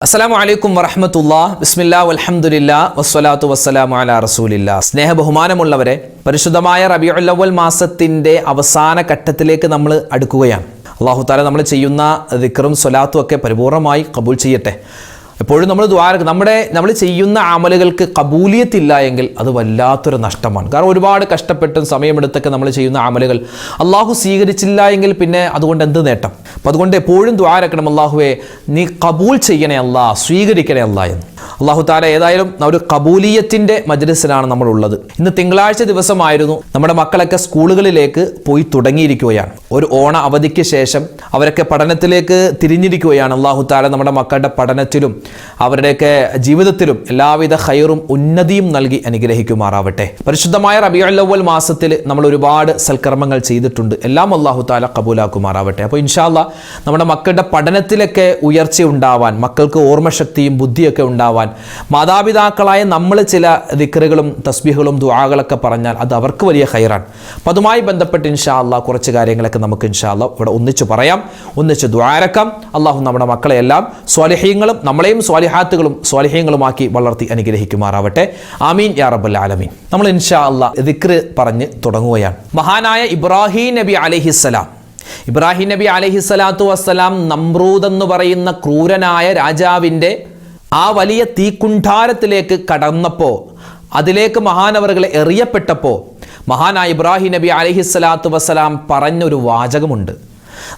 അസ്സലാമു അലൈക്കും വറഹ്മത്തുള്ളാഹി ബിസ്മില്ലാ വൽഹംദുലില്ലാ വസ്സലാത്തു വസ്സലാമു അലാ റസൂലില്ലാ. സ്നേഹ ബഹുമാനമുള്ളവരെ, പരിശുദ്ധമായ റബീഉൽ അവ്വൽ മാസത്തിൻ്റെ അവസാന ഘട്ടത്തിലേക്ക് നമ്മൾ അടുക്കുകയാണ്. അല്ലാഹു തആല നമ്മൾ ചെയ്യുന്ന ദിക്റും സ്വലാത്തും ഒക്കെ പരിപൂർണമായി കബൂൽ ചെയ്യട്ടെ. എപ്പോഴും നമ്മൾ നമ്മൾ ചെയ്യുന്ന അമലുകൾക്ക് കബൂലിയത്തില്ല എങ്കിൽ അത് വല്ലാത്തൊരു നഷ്ടമാണ്. കാരണം ഒരുപാട് കഷ്ടപ്പെട്ടും സമയമെടുത്തൊക്കെ നമ്മൾ ചെയ്യുന്ന അമലുകൾ അള്ളാഹു സ്വീകരിച്ചില്ല എങ്കിൽ പിന്നെ അതുകൊണ്ട് എന്ത് നേട്ടം? അപ്പം അതുകൊണ്ട് എപ്പോഴും ദുആരക്കണം, അള്ളാഹുവേ നീ കബൂൽ ചെയ്യണേ അല്ലാ, സ്വീകരിക്കണേ അല്ലാ എന്ന്. അള്ളാഹു താല ഏതായാലും ഒരു കബൂലിയത്തിൻ്റെ മജ്ലിസിലാണ് നമ്മളുള്ളത്. ഇന്ന് തിങ്കളാഴ്ച ദിവസമായിരുന്നു. നമ്മുടെ മക്കളൊക്കെ സ്കൂളുകളിലേക്ക് പോയി തുടങ്ങിയിരിക്കുകയാണ്. ഒരു ഓണ അവധിക്ക് ശേഷം അവരൊക്കെ പഠനത്തിലേക്ക് തിരിഞ്ഞിരിക്കുകയാണ്. അള്ളാഹു താല നമ്മുടെ മക്കളുടെ പഠനത്തിലും അവരുടെയൊക്കെ ജീവിതത്തിലും എല്ലാവിധ ഖൈറും ഉന്നതിയും നൽകി അനുഗ്രഹിക്കുമാറാവട്ടെ. പരിശുദ്ധമായ റബീഉൽ അവ്വൽ മാസത്തിൽ നമ്മൾ ഒരുപാട് സൽക്കർമ്മങ്ങൾ ചെയ്തിട്ടുണ്ട്. എല്ലാം അള്ളാഹു താല കബൂലാക്കുമാറാവട്ടെ. അപ്പോൾ ഇൻഷാ അല്ലാഹ് നമ്മുടെ മക്കളുടെ പഠനത്തിലൊക്കെ ഉയർച്ച ഉണ്ടാവാൻ, മക്കൾക്ക് ഓർമ്മശക്തിയും ബുദ്ധിയൊക്കെ ഉണ്ടാവാൻ, മാതാപിതാക്കളായ നമ്മൾ ചില ദിക്റുകളും തസ്ബീഹുകളും ദുആകളൊക്കെ പറഞ്ഞാൽ അത് അവർക്ക് വലിയ ഖൈറാണ്. അപ്പോൾ അതുമായി ബന്ധപ്പെട്ട് ഇൻഷാ അല്ലാഹ് കുറച്ച് കാര്യങ്ങളൊക്കെ നമുക്ക് ഇൻഷാ അല്ലാഹ് ഇവിടെ ഒന്നിച്ച് പറയാം, ഒന്നിച്ച് ദുആരക്കാം. അള്ളാഹു നമ്മുടെ മക്കളെയെല്ലാം സ്വാലിഹീങ്ങളും നമ്മളെയും സ്വാലിഹീങ്ങളുമാക്കി വളർത്തി അനുഗ്രഹിക്കുമാറാവട്ടെ. ആമീൻ യാ റബ്ബൽ ആലമീൻ. നമ്മൾ ഇൻഷാ അല്ലാഹ് ദിക്ർ പറഞ്ഞ് തുടങ്ങുകയാണ്. മഹാനായ ഇബ്രാഹിം നബി അലൈഹിസ്സലാം, ഇബ്രാഹിം നബി അലൈഹിസ്സലാത്തു വസ്സലാം നമ്രൂദ് എന്ന് പറയുന്ന ക്രൂരനായ രാജാവിൻ്റെ ആ വലിയ തീക്കുണ്ഠാരത്തിലേക്ക് കടന്നപ്പോൾ, അതിലേക്ക് മഹാനവറുകളെ എറിയപ്പെട്ടപ്പോൾ മഹാനായ ഇബ്രാഹിം നബി അലൈഹിസ്സലാത്തു വസ്സലാം പറഞ്ഞൊരു വാചകമുണ്ട്.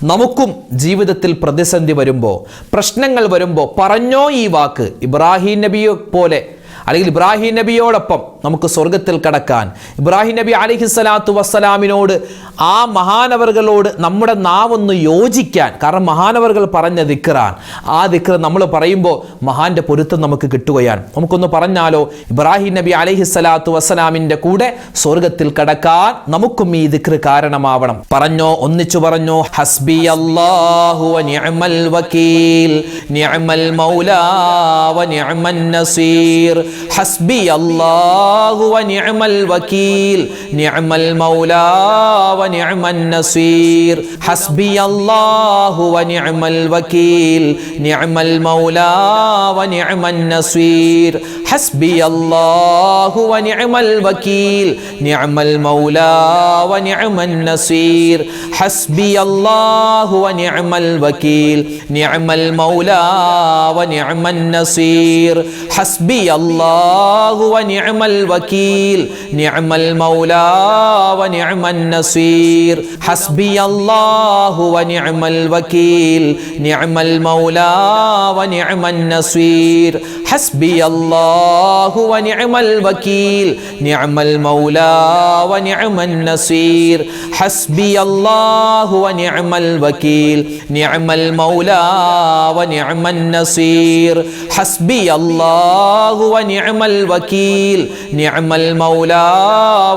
നമുക്കും ജീവിതത്തിൽ പ്രതിസന്ധി വരുമ്പോൾ, പ്രശ്നങ്ങൾ വരുമ്പോൾ പറഞ്ഞോ ഈ വാക്ക്. ഇബ്രാഹിം നബിയെ പോലെ അല്ലെങ്കിൽ ഇബ്രാഹിം നബിയോടൊപ്പം നമുക്ക് സ്വർഗത്തിൽ കടക്കാൻ, ഇബ്രാഹിം നബി അലൈഹിസ്സലാത്തു വസ്സലാമിനോട്, ആ മഹാനവറുകളോട് നമ്മുടെ നാവൊന്ന് യോജിക്കാൻ. കാരണം മഹാനവറുകൾ പറഞ്ഞ ദിക്റാണ്. ആ ദിക്ർ നമ്മൾ പറയുമ്പോൾ മഹാന്റെ പൊരുത്തം നമുക്ക് കിട്ടുകയാണ്. നമുക്കൊന്ന് പറഞ്ഞാലോ, ഇബ്രാഹിം നബി അലൈഹിസ്സലാത്തു വസ്സലാമിൻ്റെ കൂടെ സ്വർഗത്തിൽ കടക്കാൻ നമുക്കും ഈ ദിക്ർ കാരണമാവണം. പറഞ്ഞോ, ഒന്നിച്ചു പറഞ്ഞോ. ഹസ്ബി അല്ലാഹു വ നിഅമൽ വകീൽ, നിഅമൽ മൗലാ വ നിഅമൻ നസീർ. ഹസ്ബി അല്ലാഹു വ നിഅമൽ വകീൽ, നിഅമൽ മൗലാ വ നിഅമൻ നസീർ. ഹസ്ബി അല്ലാഹു വ നിഅമൽ വകീൽ, നിഅമൽ മൗലാ വ നിഅമൻ നസീർ. ഹസ്ബി അല്ലാഹു വ നിഅമൽ വകീൽ, നിഅമൽ മൗലാ വ നിഅമൻ നസീർ. ഹസ്ബി അല്ലാഹു വ നിഅമൽ വകീൽ, നിഅമൽ മൗലാ വ നിഅമൻ നസീർ. ഹസ്ബി അല്ലാഹു വ നിഅമൽ വകീൽ, നിഅമൽ മൗലാ വ നിഅമൻ നസീർ. ഹസ്ബി അല്ലാഹു വ നിഅമൽ വകീൽ, നിഅമൽ മൗലാ വ നിഅമൻ നസീർ. ഹസ്ബി അല്ലാഹു വ നിഅമൽ വകീൽ, നിഅമൽ മൗലാ വ നിഅമൻ നസീർ. ഹസ്ബി അല്ലാഹു വ നിഅമൽ വകീൽ, നിഅമൽ മൗലാ വ നിഅമൻ നസീർ. ഹസ്ബി അല്ലാഹു വ നിഅമൽ വകീൽ, നിഅമൽ മൗലാ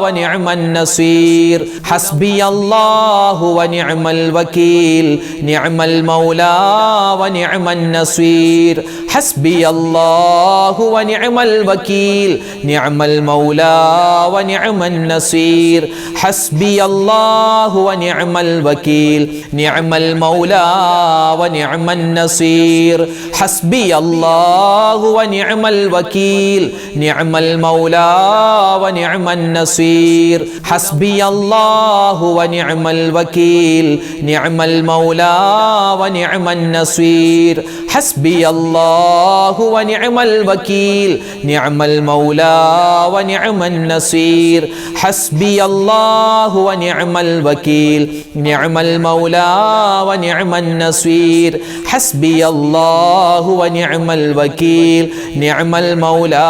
വ നിഅമൻ നസീർ. ഹസ്ബി അല്ലാഹു വ നിഅമൽ വകീൽ, നിഅമൽ മൗലാ വ നിഅമൻ നസീർ. ഹസ്ബി അല്ലാഹു വ നിഅമൽ വകീൽ, നിഅമൽ മൗലാ വ നിഅമൻ നസീർ. ഹസ്ബി അല്ലാഹു വ നിഅമൽ വകീൽ, നിഅമൽ മൗലാ വ നിഅമൻ നസീർ. ഹസ്ബി അല്ലാഹു വ നിഅമൽ വകീൽ, നിഅമൽ മൗലാ വ നിഅമൻ നസീർ. ഹസ്ബി അല്ലാഹു വ നിഅമൽ വകീൽ, നിഅമൽ മൗലാ വ നിഅമൻ നസീർ. ഹസ്ബി അല്ലാഹു വ നിഅമൽ വകീൽ, നിഅമൽ മൗലാ വ നിഅമൻ നസീർ. ഹസ്ബി അല്ലാഹു വ നിഅമൽ വകീൽ, നിഅമൽ മൗലാ വ നിഅമൻ നസീർ. ഹസ്ബി അല്ലാഹു വ നിഅമൽ വകീൽ, നിഅമൽ മൗലാ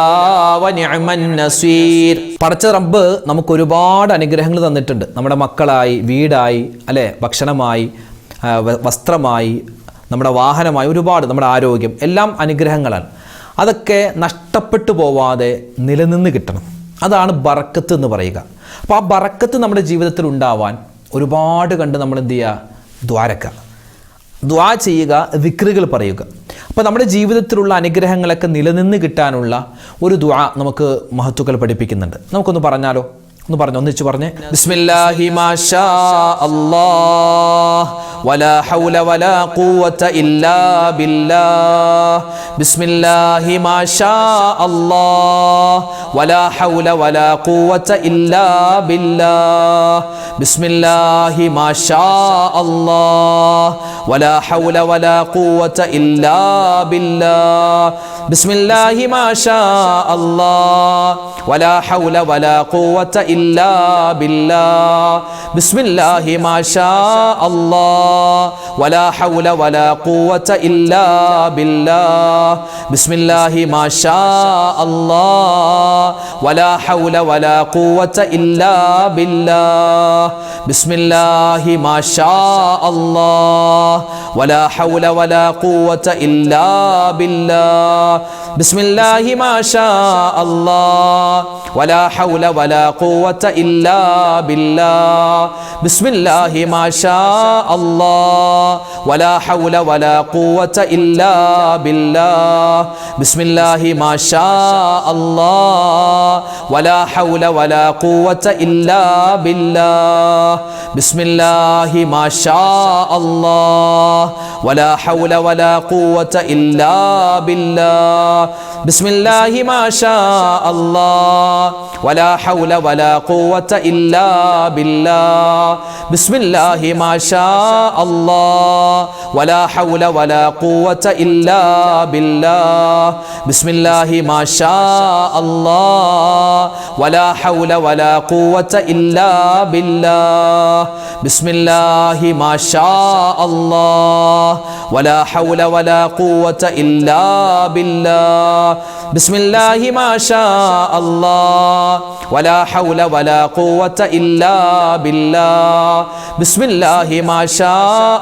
വ നിഅമൻ നസീർ. പടച്ച റബ്ബ് നമുക്ക് ഒരുപാട് അനുഗ്രഹങ്ങൾ തന്നിട്ടുണ്ട്. നമ്മുടെ മക്കളായി, വീടായി, അല്ലെ, ഭക്ഷണമായി, വസ്ത്രമായി, നമ്മുടെ വാഹനമായി, ഒരുപാട്, നമ്മുടെ ആരോഗ്യം, എല്ലാം അനുഗ്രഹങ്ങളാണ്. അതൊക്കെ നഷ്ടപ്പെട്ടു പോവാതെ നിലനിന്ന് കിട്ടണം. അതാണ് ബറക്കത്ത് എന്ന് പറയുക. അപ്പോൾ ആ ബറക്കത്ത് നമ്മുടെ ജീവിതത്തിൽ ഉണ്ടാവാൻ ഒരുപാട് കണ്ട് നമ്മൾ എന്ത് ചെയ്യുക? ദ്വാരക്ക, ദ്വാ ചെയ്യുക, ദിക്റുകൾ പറയുക. അപ്പോൾ നമ്മുടെ ജീവിതത്തിലുള്ള അനുഗ്രഹങ്ങളൊക്കെ നിലനിന്ന് കിട്ടാനുള്ള ഒരു ദുആ നമുക്ക് മഹത്തുക്കൾ പഠിപ്പിക്കുന്നുണ്ട്. നമുക്കൊന്ന് പറഞ്ഞാലോ? ഒന്ന് പറഞ്ഞു, ഒന്നിച്ചു പറഞ്ഞേ. ബിസ്മില്ലാഹി മാഷാ അല്ലാഹ് വലാ ഹൗല വലാ ഖുവത ഇല്ലാ ബില്ലാഹ്. ബിസ്മില്ലാഹി മാഷാ അല്ലാഹ് വലാ ഹൗല വലാ ഖുവത ഇല്ലാ ബില്ലാഹ്. ബിസ്മില്ലാഹി മാഷാ അല്ലാഹ് വലാ ഹൗല വലാ ഖുവത ഇല്ലാ ബില്ലാഹ്. ബിസ്മില്ലാഹി മാഷാ അല്ലാഹ് വലാ ഹൗല വലാ ഖുവത ഇല്ലാ ബില്ലാഹ്. ബിസ്മില്ലാഹി മാഷാ അല്ലാഹ് വലാ ഹൗല വലാ ഖുവത ഇല്ലാ ബില്ലാഹ്. ബിസ്മില്ലാഹി മാഷാ അല്ലാഹ് വലാ ഹൗല വലാ ഖുവത ഇല്ലാ ബില്ലാഹ്. ബിസ്മില്ലാഹി മാഷാ അല്ലാഹ് വലാ ഹൗല വലാ ഖുവത ഇല്ലാ ബില്ലാഹ്. ബിസ്മില്ലാഹി മാഷാ അല്ലാഹ് വലാ ഹൗല വലാ ഖുവത ഇല്ലാ ബില്ലാഹ്. ബിസ്മില്ലാഹി മാഷാ അല്ലാഹ് വലാ ഹൗല വലാ ഖുവത ഇല്ലാ ബില്ലാഹ്. ബിസ്മില്ലാഹി മാഷാ അല്ലാഹ് വലാ ഹൗല വലാ ഖുവത ഇല്ലാ ബില്ലാഹ്. ബിസ്മില്ലാഹി മാഷാ അല്ലാഹ് വലാ ഹൗല വലാ ഖുവത ഇല്ലാ ബില്ലാഹ്. ബിസ്മില്ലാഹി മാഷാ അല്ലാഹ് വലാ ഹൗല വലാ ഖുവത ഇല്ലാ ബില്ലാഹ്. ബിസ്മില്ലാഹി മാഷാ അല്ലാഹ് വലാ ഹൗല വലാ ഖുവത ഇല്ലാ ബില്ലാഹ്. ബിസ്മില്ലാഹി മാഷാ അല്ലാഹ് വലാ ഹൗല വലാ ഖുവത ഇല്ലാ ബില്ലാഹ്. ബിസ്മില്ലാഹി മാഷാ അല്ലാഹ് വലാ ഹൗല വലാ ഖുവത ഇല്ലാ ബില്ലാഹ്. ബിസ്മില്ലാഹി മാഷാ അല്ലാഹ് വലാ ഹൗല വലാ ഖുവത ഇല്ലാ ബില്ലാഹ്. ബിസ്മില്ലാഹി മാഷാ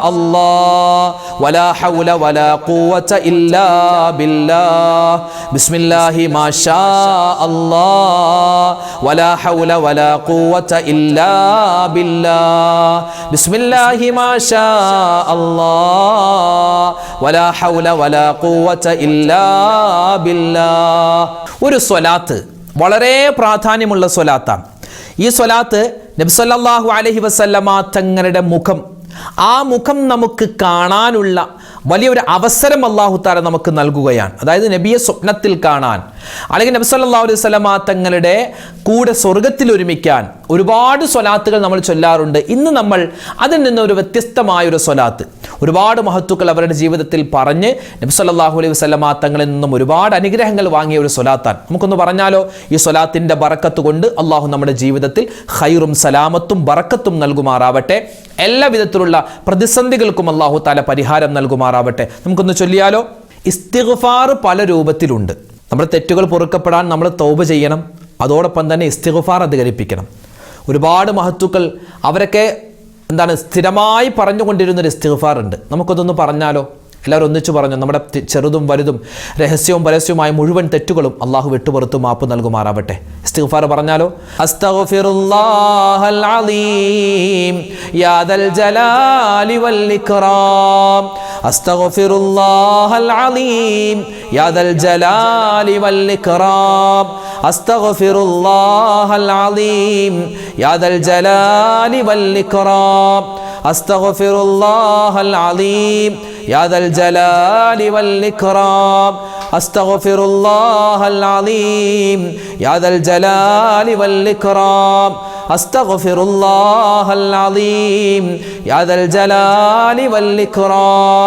അല്ലാഹ് വലാ ഹൗല വലാ ഖുവത ഇല്ലാ ബില്ലാഹ്. ബിസ്മില്ലാഹി മാഷാ അല്ലാഹ് വലാ ഹൗല വലാ ഖുവത ഇല്ലാ ബില്ലാഹ്. ബിസ്മില്ലാഹി മാഷാ അല്ലാഹ് വലാ ഹൗല വലാ ഖുവത ഇല്ലാ ബില്ലാഹ്. ഒരു സ്വലാത്ത് വളരെ പ്രാധാന്യമുള്ള സ്വലാത്താണ്. ഈ സ്വലാത്ത് നബി സല്ലല്ലാഹു അലൈഹി വസല്ലമ തങ്ങളുടെ മുഖം, ആ മുഖം നമുക്ക് കാണാനുള്ള വലിയൊരു അവസരം അല്ലാഹു തആല നമുക്ക് നൽകുകയാണ്. അതായത് നബിയെ സ്വപ്നത്തിൽ കാണാൻ, അല്ലെങ്കിൽ നബി സല്ലല്ലാഹു അലൈഹി വസല്ലമ തങ്ങളുടെ കൂടെ സ്വർഗത്തിൽ ഒരുമിക്കാൻ ഒരുപാട് സ്വലാത്തുകൾ നമ്മൾ ചൊല്ലാറുണ്ട്. ഇന്ന് നമ്മൾ അതിൽ നിന്ന് ഒരു വ്യത്യസ്തമായൊരു സ്വലാത്ത്, ഒരുപാട് മഹത്തുക്കൾ അവരുടെ ജീവിതത്തിൽ പറഞ്ഞ് നബി സല്ലല്ലാഹു അലൈഹി വസല്ലമ തങ്ങളിൽ നിന്നും ഒരുപാട് അനുഗ്രഹങ്ങൾ വാങ്ങിയ ഒരു സ്വലാത്താണ്. നമുക്കൊന്ന് പറഞ്ഞാലോ? ഈ സ്വലാത്തിൻ്റെ ബറക്കത്ത് കൊണ്ട് അള്ളാഹു നമ്മുടെ ജീവിതത്തിൽ ഖൈറും സലാമത്തും ബറക്കത്തും നൽകുമാറാവട്ടെ. എല്ലാ വിധത്തിലുള്ള പ്രതിസന്ധികൾക്കും അള്ളാഹു തആല പരിഹാരം നൽകുമാറാവട്ടെ. നമുക്കൊന്ന് ചൊല്ലിയാലോ? ഇസ്തിഗ്ഫാർ പല രൂപത്തിലുണ്ട്. നമ്മുടെ തെറ്റുകൾ പൊറുക്കപ്പെടാൻ നമ്മൾ തൗബ ചെയ്യണം, അതോടൊപ്പം തന്നെ ഇസ്തിഗ്ഫാർ അധികരിപ്പിക്കണം. ഒരുപാട് മഹത്തുക്കൾ അവരൊക്കെ സ്ഥിരമായി പറഞ്ഞുകൊണ്ടിരുന്നൊരു ഇസ്തിഗ്ഫാർ ഉണ്ട്. നമുക്കതൊന്ന് പറഞ്ഞാലോ? എല്ലാവരും ഒന്നിച്ചു പറഞ്ഞു. നമ്മുടെ ചെറുതും വലുതും രഹസ്യവും പരസ്യവുമായ മുഴുവൻ തെറ്റുകളും അള്ളാഹു വിട്ടുപുറത്തു മാപ്പ് നൽകുമാറാവട്ടെ. ഇസ്തിഗ്ഫാർ പറഞ്ഞാലോ? അസ്തഗ്ഫിറുല്ലാഹൽ അലീം യാ ദൽ ജലാലി വൽ ഇക്റാം. അസ്തഗ്ഫിറുല്ലാഹൽ അലീം യാ ദൽ ജലാലി വൽ ഇക്റാം. അസ്തഗ്ഫിറുല്ലാഹൽ അലീം യാ ദൽ ജലാലി വൽ ഇക്റാം. അസ്തഗ്ഫിറുല്ലാഹൽ അലീം യാ ദൽ ജലാലി വൽ ഇക്റാം. അസ്തഗ്ഫിറുല്ലാഹൽ അലീം യാ ദൽ ജലാലി വൽ ഇക്റാം. അസ്തഗ്ഫിറുല്ലാഹൽ അലീം യാ ദൽ ജലാലി വൽ ഇക്റാം.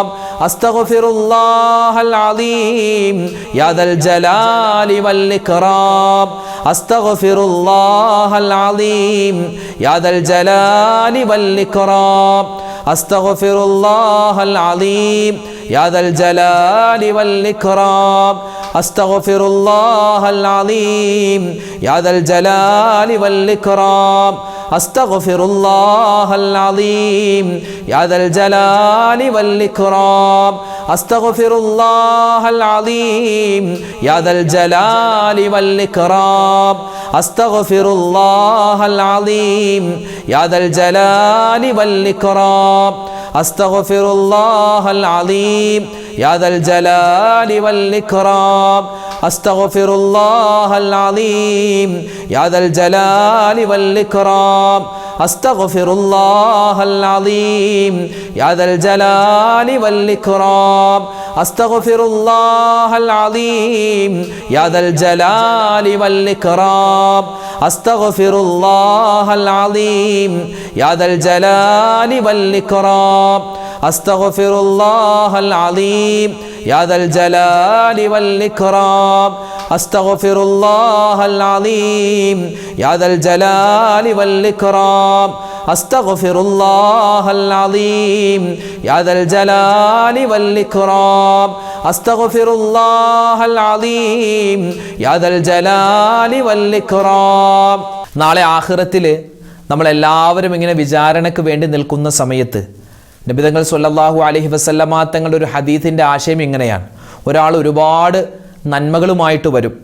അസ്തഗ്ഫിറുല്ലാഹൽ അലീം യാ ദൽ ജലാലി വൽ ഇക്റാം. അസ്തഗ്ഫിറുല്ലാഹൽ അലീം യാ ദൽ ജലാലി വൽ ഇക്റാം. അസ്തഗ്ഫിറുല്ലാഹൽ അലീം യാ ദൽ ജലാലി വൽ ഇക്റാം. അസ്തഗ്ഫിറുല്ലാഹൽ അലീം യാ ദൽ ജലാലി വൽ ഇക്റാം. അസ്തഗ്ഫിറുല്ലാഹൽ അലീം യാ ദൽ ജലാലി വൽ ഇക്റാം. അസ്തഗ്ഫിറുല്ലാഹൽ അലീം യാ ദൽ ജലാലി വൽ ഇക്റാം. അസ്തഗ്ഫിറുല്ലാഹൽ അലീം യാ ദൽ ജലാലി വൽ ഇക്റാം. അസ്തഗ്ഫിറുല്ലാഹൽ അലീം യാ ദൽ ജലാലി വൽ ഇക്റാം അസ്തഗ്ഫിറുല്ലാഹൽ അലീം യാ ദൽ ജലാലി വൽ ഇക്റാം അസ്തഗ്ഫിറുല്ലാഹൽ അലീം യാ ദൽ ജലാലി വൽ ഇക്റാം അസ്തഗ്ഫിറുല്ലാഹൽ അലീം യാ ദൽ ജലാലി വൽ ഇക്റാം അസ്തഗ്ഫിറുല്ലാഹൽ അലീം യാ ദൽ ജലാലി വൽ ഇക്റാം അസ്തഗ്ഫിറുല്ലാഹൽ അലീം യാ ദൽ ജലാലി വൽ ഇക്റാം അസ്തഗ്ഫിറുല്ലാഹൽ അലീം യാ ദൽ ജലാലി വൽ ഇക്റാം അസ്തഗ്ഫിറുല്ലാഹൽ അലീം യാ ദൽ ജലാലി വൽ ഇക്റാം അസ്തഗ്ഫിറുല്ലാഹൽ അലീം യാ ദൽ ജലാലി വൽ ഇക്റാം. നാളെ ആഖിറത്തിൽ നമ്മളെല്ലാവരും ഇങ്ങനെ വിചാരണയ്ക്ക് വേണ്ടി നിൽക്കുന്ന സമയത്ത് നബി തങ്ങൾ സ്വല്ലല്ലാഹു അലൈഹി വസല്ലമ തങ്ങളുടെ ഒരു ഹദീസിൻ്റെ ആശയം ഇങ്ങനെയാണ്. ഒരാൾ ഒരുപാട് നന്മകളുമായിട്ട് വരും.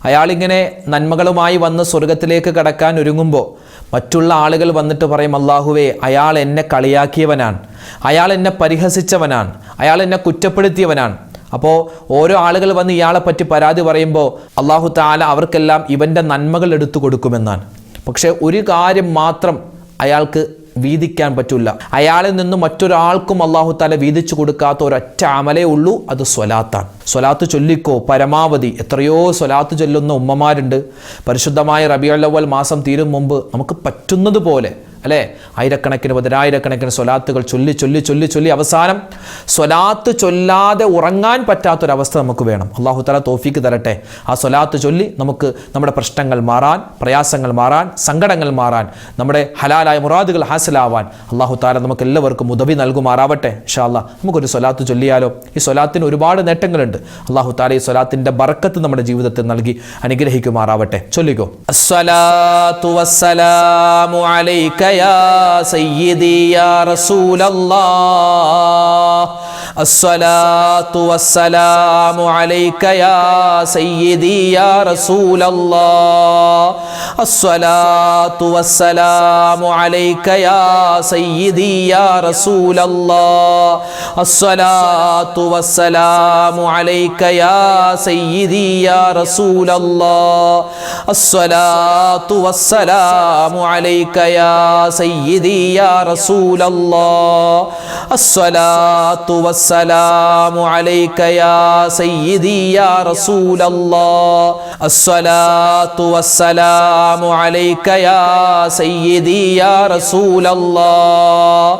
അയാളിങ്ങനെ നന്മകളുമായി വന്ന് സ്വർഗത്തിലേക്ക് കടക്കാൻ ഒരുങ്ങുമ്പോൾ മറ്റുള്ള ആളുകൾ വന്നിട്ട് പറയും, അല്ലാഹുവേ, അയാൾ എന്നെ കളിയാക്കിയവനാണ്, അയാൾ എന്നെ പരിഹസിച്ചവനാണ്, അയാൾ എന്നെ കുറ്റപ്പെടുത്തിയവനാണ്. അപ്പോൾ ഓരോ ആളുകൾ വന്ന് ഇയാളെ പറ്റി പരാതി പറയുമ്പോൾ അല്ലാഹു തആല അവർക്കെല്ലാം ഇവൻ്റെ നന്മകൾ എടുത്തു കൊടുക്കുമെന്നാണ്. പക്ഷേ ഒരു കാര്യം മാത്രം അയാൾക്ക് വീതിക്കാൻ പറ്റില്ല. അയാളിൽ നിന്ന് മറ്റൊരാൾക്കും അല്ലാഹു തആല വീതിച്ചു കൊടുക്കാത്ത ഒരൊറ്റ അമലേ ഉള്ളൂ, അത് സ്വലാത്താണ്. സ്വലാത്ത് ചൊല്ലിക്കോ പരമാവധി. എത്രയോ സ്വലാത്ത് ചൊല്ലുന്ന ഉമ്മമാരുണ്ട്. പരിശുദ്ധമായ റബീഉൽ അവ്വൽ മാസം തീരും മുമ്പ് നമുക്ക് പറ്റുന്നത് പോലെ അല്ലേ, ആയിരക്കണക്കിന് പതിനായിരക്കണക്കിന് സ്വലാത്തുകൾ ചൊല്ലി ചൊല്ലി ചൊല്ലി ചൊല്ലി അവസാനം സ്വലാത്ത് ചൊല്ലാതെ ഉറങ്ങാൻ പറ്റാത്തൊരവസ്ഥ നമുക്ക് വേണം. അല്ലാഹു തആല തൗഫീക്ക് തരട്ടെ. ആ സ്വലാത്ത് ചൊല്ലി നമുക്ക് നമ്മുടെ പ്രശ്നങ്ങൾ മാറാൻ, പ്രയാസങ്ങൾ മാറാൻ, സങ്കടങ്ങൾ മാറാൻ, നമ്മുടെ ഹലാലായ മുറാദുകൾ ഹാസിലാവാൻ അല്ലാഹു തആല നമുക്ക് എല്ലാവർക്കും ഉദവി നൽകുമാറാവട്ടെ. ഇൻഷാ അല്ലാഹ് നമുക്കൊരു സ്വലാത്ത് ചൊല്ലിയാലോ? ഈ സ്വലാത്തിന് ഒരുപാട് നേട്ടങ്ങളുണ്ട്. അല്ലാഹു തആല ഈ സ്വലാത്തിന്റെ ബർക്കത്ത് നമ്മുടെ ജീവിതത്തിൽ നൽകി അനുഗ്രഹിക്കുമാറാവട്ടെ. ചൊല്ലിക്കോ. അസ്സലാത്തു വസ്സലാമു അലൈക യാ സയ്യിദി യാ റസൂലല്ലാഹ്. അസ്സലാത്തു വസ്സലാമു അലൈക യാ സയ്യിദി യാ റസൂലല്ലാഹ്. അസ്സലാത്തു വസ്സലാമു അലൈക യാ സയ്യിദി യാ റസൂലല്ലാഹ്. അസ്സലാത്തു വസ്സലാമു അലൈക യാ സയ്യിദി യാ റസൂലല്ലാഹ്. അസ്സലാത്തു വസ്സലാമു അലൈക യാ സയ്യിദി യാ റസൂലല്ലാഹ്. അസ്സലാത്തു വസ്സലാമു അലൈക യാ സയ്യിദി യാ റസൂലല്ലാഹ്. അസ്സലാത്തു വസ്സലാമു അലൈക യാ സയ്യിദി യാ റസൂലല്ലാഹ്.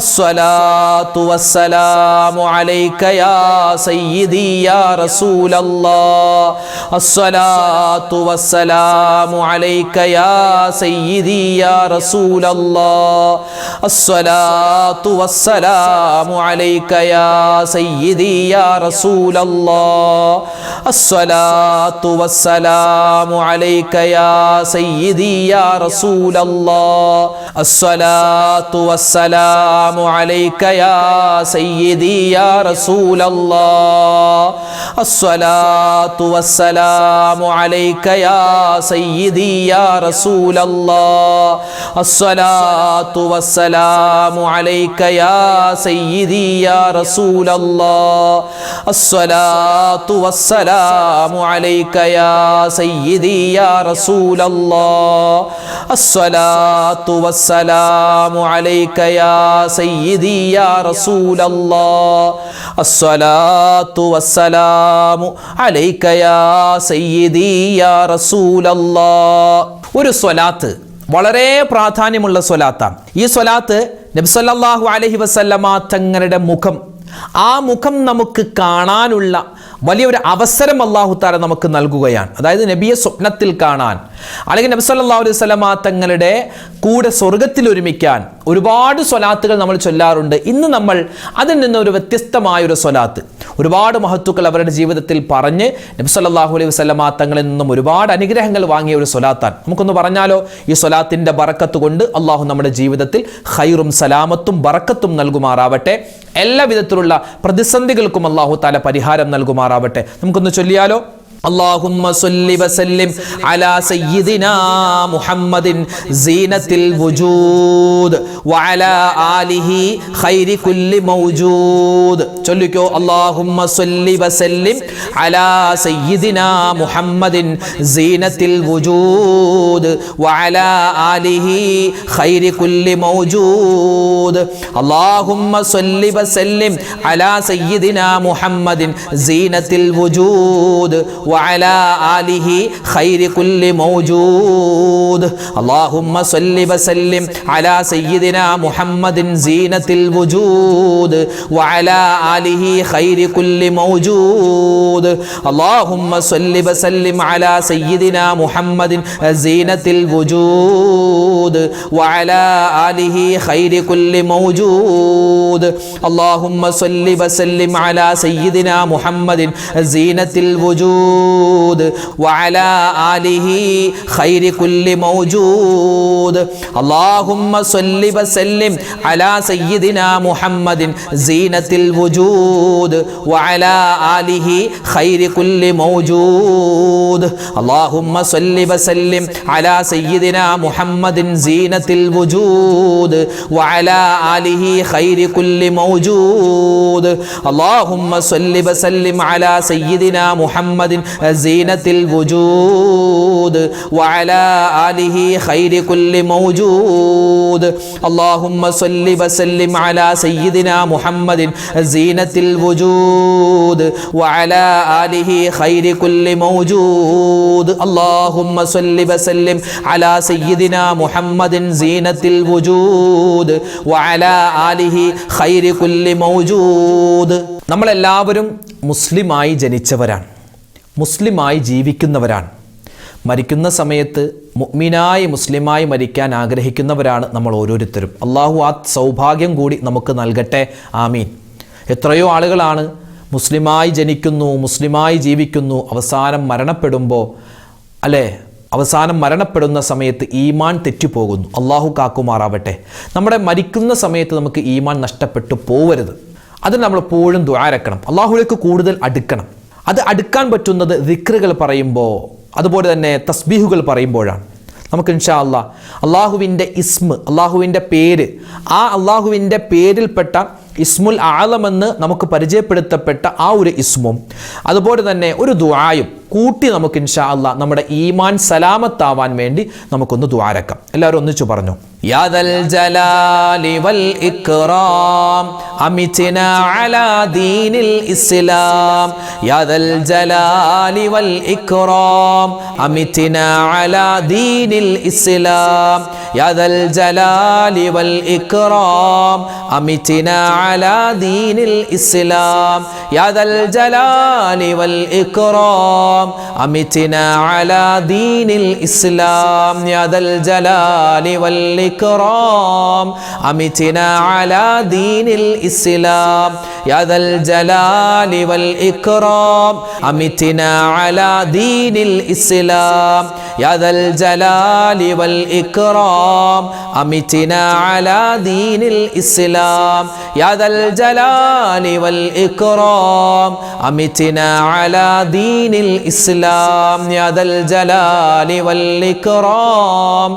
അസ്സലാത്തു വസ്സലാമു അലൈക യാ സയ്യിദി യാ റസൂലല്ലാഹ്. അസ്സലാത്തു വസ്സലാമു അലൈക യാ സയ്യിദി യാ റസൂലല്ലാഹ്. അസ്സലാത്തു വസ്സലാമു അലൈക യാ സയ്യിദി യാ റസൂലല്ലാഹ്. അസ്സലാത്തു വസ്സലാമു അലൈക യാ സയ്യിദി യാ റസൂലല്ലാഹ്. അസ്സലാത്തു വസ്സലാമു അലൈക യാ സയ്യിദി യാ റസൂലല്ലാഹ്. അസ്സലാത്തു വസ്സലാമു അലൈക യാ സയ്യിദി യാ റസൂലല്ലാഹ്. അസ്സലാത്തു വസ്സലാമു അലൈക യാ സയ്യിദി യാ റസൂലല്ലാഹ്. അസ്സലാത്തു വസ്സലാമു അലൈക യാ സയ്യിദി യാ റസൂലല്ലാഹ്. അസ്സലാത്തു വസ്സലാമു അലൈക യാ സയ്യിദി യാ റസൂലല്ലാഹ്. അസ്സലാത്തു വസ്സലാമു അലൈക യാ സയ്യിദി യാ റസൂലല്ലാഹ്. ഒരു സ്വലാത്ത് വളരെ പ്രാധാന്യമുള്ള സ്വലാത്താണ്. ഈ സ്വലാത്ത് നബി സല്ലല്ലാഹു അലൈഹി വസല്ലമ തങ്ങളുടെ മുഖം, ആ മുഖം നമുക്ക് കാണാനുള്ള വലിയൊരു അവസരം അല്ലാഹു തആല നമുക്ക് നൽകുകയാണ്. അതായത് നബിയെ സ്വപ്നത്തിൽ കാണാൻ, അല്ലെങ്കിൽ നബി സല്ലല്ലാഹു അലൈഹി വസല്ലമ തങ്ങളുടെ കൂടെ സ്വർഗത്തിൽ ഒരുമിക്കാൻ ഒരുപാട് സ്വലാത്തുകൾ നമ്മൾ ചൊല്ലാറുണ്ട്. ഇന്ന് നമ്മൾ അതിൽ നിന്ന് ഒരു വ്യത്യസ്തമായൊരു സ്വലാത്ത്, ഒരുപാട് മഹത്തുക്കൾ അവരുടെ ജീവിതത്തിൽ പറഞ്ഞ് നബി സല്ലല്ലാഹു അലൈഹി വസല്ലമ തങ്ങളിൽ നിന്നും ഒരുപാട് അനുഗ്രഹങ്ങൾ വാങ്ങിയ ഒരു സ്വലാത്താണ്. നമുക്കൊന്ന് പറഞ്ഞാലോ? ഈ സ്വലാത്തിന്റെ ബറക്കത്ത് കൊണ്ട് അള്ളാഹു നമ്മുടെ ജീവിതത്തിൽ ഖൈറും സലാമത്തും ബറക്കത്തും നൽകുമാറാവട്ടെ. എല്ലാ വിധത്തിലുള്ള പ്രതിസന്ധികൾക്കും അല്ലാഹു തആല പരിഹാരം നൽകുമാറാവട്ടെ. നമുക്കൊന്ന് ചൊല്ലിയാലോ? اللهم صل وسلم على سيدنا محمد زينة الوجود وعلى آله خير كل موجود. ചൊല്ലിക്കോ اللهم صل وسلم على سيدنا محمد زينة الوجود وعلى آله خير كل موجود. اللهم صل وسلم على سيدنا محمد زينة الوجود وعلى آله خير كل موجود. اللهم صل وسلم على سيدنا محمد زينة الوجود وعلى آله خير كل موجود. اللهم صل وسلم على سيدنا محمد زينة الوجود وعلى آله خير كل موجود. اللهم صل وسلم على سيدنا محمد زينة الوجود وعلى آله خير كل موجود. اللهم صل وسلم على سيدنا محمد زينة الوجود وعلى آله خير كل موجود. اللهم صل وسلم على سيدنا محمد زينة الوجود وعلى آله خير كل موجود. اللهم صل وسلم على سيدنا محمد زينة الوجود وعلى آله خير كل موجود. اللهم صل وسلم على سيدنا محمد زينة الوجود وعلى آله خير كل موجود. اللهم صل وسلم على سيدنا محمد زينة الوجود وعلى آله خير كل موجود. നമ്മളെല്ലാവരും മുസ്ലിമായി ജനിച്ചവരാണ്, മുസ്ലിമായി ജീവിക്കുന്നവരാണ്. മരിക്കുന്ന സമയത്ത് മുഅ്മിനായി മുസ്ലിമായി മരിക്കാൻ ആഗ്രഹിക്കുന്നവരാണ് നമ്മൾ ഓരോരുത്തരും. അള്ളാഹു ആ സൗഭാഗ്യം കൂടി നമുക്ക് നൽകട്ടെ, ആമീൻ. എത്രയോ ആളുകളാണ് മുസ്ലിമായി ജനിക്കുന്നു, മുസ്ലിമായി ജീവിക്കുന്നു, അവസാനം മരണപ്പെടുമ്പോൾ അവസാനം മരണപ്പെടുന്ന സമയത്ത് ഈമാൻ തെറ്റിപ്പോകുന്നു. അള്ളാഹു കാക്കുമാറാവട്ടെ. നമ്മുടെ മരിക്കുന്ന സമയത്ത് നമുക്ക് ഈമാൻ നഷ്ടപ്പെട്ടു പോവരുത്. അതിന് നമ്മൾ എപ്പോഴും ദുആരക്കണം, അള്ളാഹുവിലേക്ക് കൂടുതൽ അടുക്കണം. അത് അടുക്കാൻ പറ്റുന്നത് ദിക്റുകൾ പറയുമ്പോൾ, അതുപോലെ തന്നെ തസ്ബീഹുകൾ പറയുമ്പോഴാണ്. നമുക്ക് ഇൻഷാ അല്ലാഹ് അള്ളാഹുവിൻ്റെ ഇസ്മ്, അള്ളാഹുവിൻ്റെ പേര്, ആ അള്ളാഹുവിൻ്റെ പേരിൽപ്പെട്ട ഇസ്മുൽ ആലമെന്ന് നമുക്ക് പരിചയപ്പെടുത്തപ്പെട്ട ആ ഒരു ഇസ്മും അതുപോലെ തന്നെ ഒരു ദുആയും കൂട്ടി നമുക്ക് ഇൻഷാ അല്ലാഹ് നമ്മുടെ ഈമാൻ സലാമത്താവാൻ വേണ്ടി നമുക്കൊന്ന് ദുആരക്കാം. എല്ലാവരും ഒന്നിച്ചു പറഞ്ഞു. യാ ദൽ ജലാലി വൽ ഇക്റാം അമിത്നാ അലാ ദീനിൽ ഇസ്ലാം. യാ ദൽ ജലാലി വൽ ഇക്റാം അമിത്നാ അലാ ദീനിൽ ഇസ്ലാം. യാ ദൽ ജലാലി വൽ ഇക്റാം അമിത്നാ അലാ ദീനിൽ ഇസ്ലാം. യാ ദൽ ജലാലി വൽ ഇക്റാം أمتنا على دين الإسلام. يا ذا الجلال والإكرام أمتنا على دين الإسلام. يا ذا الجلال والإكرام أمتنا على دين الإسلام. يا ذا الجلال والإكرام أمتنا على دين الإسلام. يا ذا الجلال والإكرام أمتنا على دين الإسلام. يا ذا الجلال والإكرام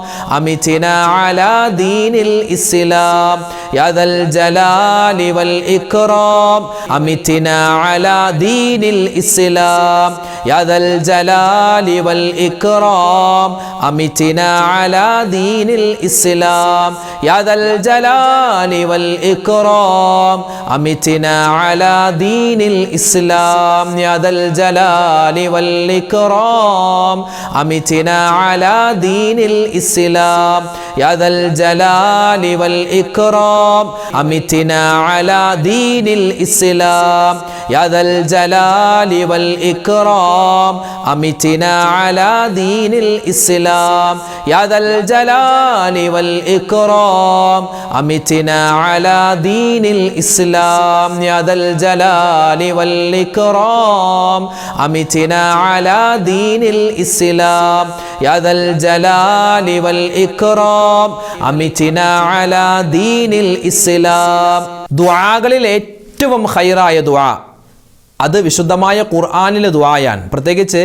أمتنا على دين الإسلام. يا ذا الجلال والإكرام أمتنا على دين الإسلام. يا ذا الجلال والإكرام أمتنا على دين الإسلام. يا ذا الجلال والإكرام أمتنا على دين الإسلام. يا ذا الجلال والإكرام أمتنا على دين الإسلام. يا ذا الجلال والإكرام أمتنا على دين الإسلام. يا ذا الجلال والإكرام أمتنا على دين الإسلام. يا ذا الجلال والإكرام أمتنا على دين الإسلام. يا ذا الجلال والإكرام أمتنا على دين الإسلام. يا ذا الجلال والإكرام أمتنا على دين الإسلام. ദുആകളിൽ ഏറ്റവും ഖൈറായ ദുആ അത് വിശുദ്ധമായ ഖുർആനിലെ ദുആയാണ്. പ്രത്യേകിച്ച്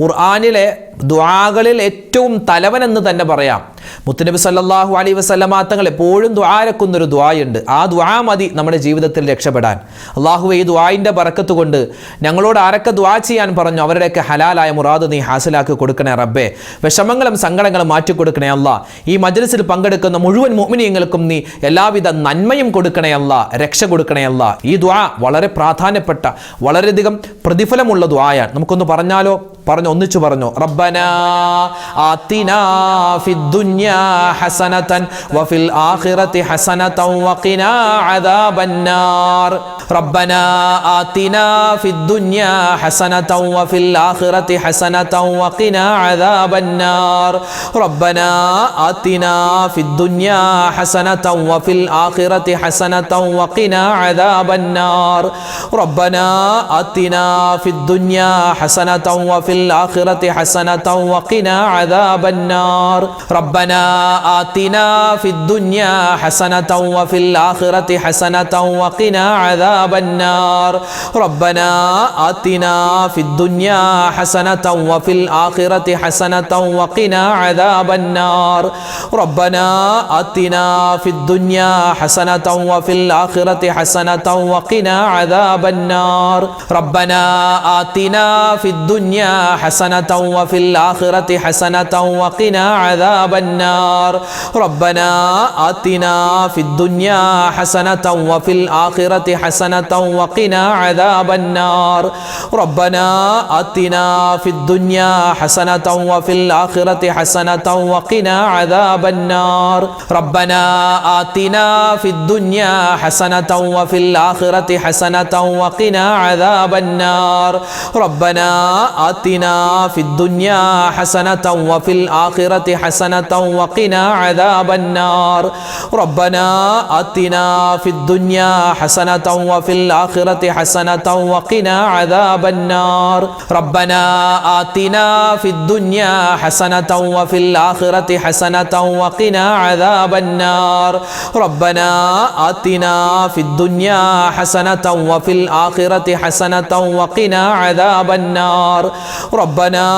ഖുർആനിലെ ദുആകളിൽ ഏറ്റവും തലവൻ എന്ന് തന്നെ പറയാം. മുത്തുനബി സല്ലല്ലാഹു അലൈഹി വസല്ലമ തങ്ങൾ എപ്പോഴും ദുആരക്കുന്നൊരു ദുആയുണ്ട്. ആ ദുആ മതി നമ്മുടെ ജീവിതത്തിൽ രക്ഷപ്പെടാൻ. അല്ലാഹുവേ, ഈ ദുആയിൻ്റെ ബറക്കത്ത് കൊണ്ട് ഞങ്ങളോട് ആരൊക്കെ ദുആ ചെയ്യാൻ പറഞ്ഞു അവരുടെയൊക്കെ ഹലാലായ മുറാദ് നീ ഹാസിലാക്കി കൊടുക്കണേ റബ്ബേ. വിഷമങ്ങളും സങ്കടങ്ങളും മാറ്റി കൊടുക്കണേ അല്ലാ. ഈ മജ്ലിസിൽ പങ്കെടുക്കുന്ന മുഴുവൻ മുഅ്മിനീങ്ങൾക്കും നീ എല്ലാവിധ നന്മയും കൊടുക്കണേ അല്ലാ, രക്ഷ കൊടുക്കണേ അല്ലാ. ഈ ദുആ വളരെ പ്രാധാന്യപ്പെട്ട വളരെയധികം പ്രതിഫലമുള്ള ദുആയാണ്. നമുക്കൊന്ന് പറഞ്ഞാലോ? ഒന്നിച്ചു പറഞ്ഞു. റബ്ബനാ ആതിനാ ഫിദ്ദുനിയാ ഹസനതൻ വഫിൽ ആഖിറതി ഹസനതൻ വഖിനാ അദാബന്നാർ. റബ്ബനാ ആതിനാ ഫിദ്ദുനിയാ ഹസനതൻ വഫിൽ ആഖിറതി ഹസനതൻ വഖിനാ അദാബന്നാർ. റബ്ബനാ ആതിനാ ഫിദ്ദുനിയാ ഹസനതൻ വഫിൽ ആഖിറതി ഹസനതൻ വഖിനാ അദാബന്നാർ. റബ്ബനാ ആതിനാ ഫിദ്ദുനിയാ ഹസനതൻ വഫിൽ الآخرة حسنة وقنا عذاب النار. ربنا آتنا في الدنيا حسنة وفي الآخرة حسنة وقنا عذاب النار. ربنا آتنا في الدنيا حسنة وفي الآخرة حسنة وقنا عذاب النار. ربنا آتنا في الدنيا حسنة وفي الآخرة حسنة وقنا عذاب النار. ربنا آتنا في الدنيا حسنة وفي الآخرة حسنة وقنا عذاب النار. ربنا آتنا في الدنيا حسنة وفي الآخرة حسنة وقنا عذاب النار. ربنا آتنا في الدنيا حسنة وفي الآخرة حسنة وقنا عذاب النار. ربنا آتنا في الدنيا حسنة وفي الآخرة حسنة وقنا عذاب النار. ربنا آتنا في الدنيا حسنة وفي الآخرة حسنة وقنا عذاب النار. ربنا آتنا في الدنيا حسنة وفي الآخرة حسنة وقنا عذاب النار. ربنا آتنا في الدنيا حسنة وفي الآخرة حسنة وقنا عذاب النار. ربنا آتنا في الدنيا حسنة وفي الآخرة حسنة وقنا عذاب النار. ربنا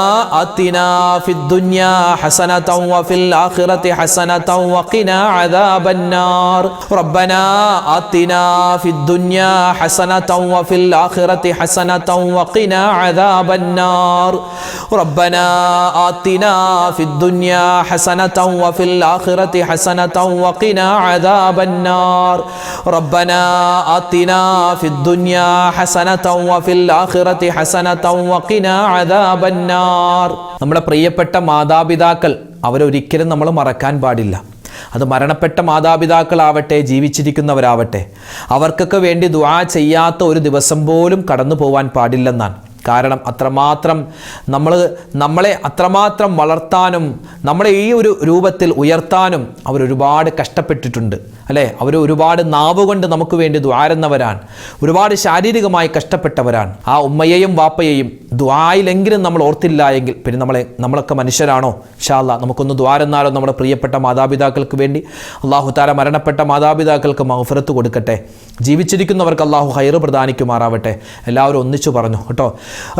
آتنا في الدنيا حسنة وفي الآخرة حسنة وقنا عذاب النار. ربنا آتنا في الدنيا حسنة وفي الآخرة حسنة وقنا عذاب النار. ربنا آتنا في الدنيا حسنة وفي الآخرة حسنة وقنا عذاب النار. ربنا آتنا في الدنيا حسنة وفي الآخرة حسنة وقنا عذاب النار. നമ്മുടെ പ്രിയപ്പെട്ട മാതാപിതാക്കൾ അവരൊരിക്കലും നമ്മൾ മറക്കാൻ പാടില്ല. അത് മരണപ്പെട്ട മാതാപിതാക്കളാവട്ടെ ജീവിച്ചിരിക്കുന്നവരാവട്ടെ, അവർക്കൊക്കെ വേണ്ടി ദുആ ചെയ്യാത്ത ഒരു ദിവസം പോലും കടന്നു പോകാൻ പാടില്ലെന്നാണ്. കാരണം അത്രമാത്രം നമ്മളെ അത്രമാത്രം വളർത്താനും നമ്മളെ ഈ ഒരു രൂപത്തിൽ ഉയർത്താനും അവരൊരുപാട് കഷ്ടപ്പെട്ടിട്ടുണ്ട് അല്ലേ. അവർ ഒരുപാട് നാവ് കൊണ്ട് നമുക്ക് വേണ്ടി ദ്വാരുന്നവരാണ്, ഒരുപാട് ശാരീരികമായി കഷ്ടപ്പെട്ടവരാണ്. ആ ഉമ്മയെയും വാപ്പയെയും ദ്വായിലെങ്കിലും നമ്മൾ ഓർത്തില്ല എങ്കിൽ പിന്നെ നമ്മളൊക്കെ മനുഷ്യരാണോ? ഇൻഷാ അല്ലാഹ് നമുക്കൊന്ന് ദ്വാരുന്നാലോ നമ്മുടെ പ്രിയപ്പെട്ട മാതാപിതാക്കൾക്ക് വേണ്ടി. അല്ലാഹു തആല മരണപ്പെട്ട മാതാപിതാക്കൾക്ക് മഗ്ഫിറത്ത് കൊടുക്കട്ടെ, ജീവിച്ചിരിക്കുന്നവർക്ക് അല്ലാഹു ഖൈർ പ്രദാനിക്കുമാറാവട്ടെ. എല്ലാവരും ഒന്നിച്ചു പറഞ്ഞു കേട്ടോ.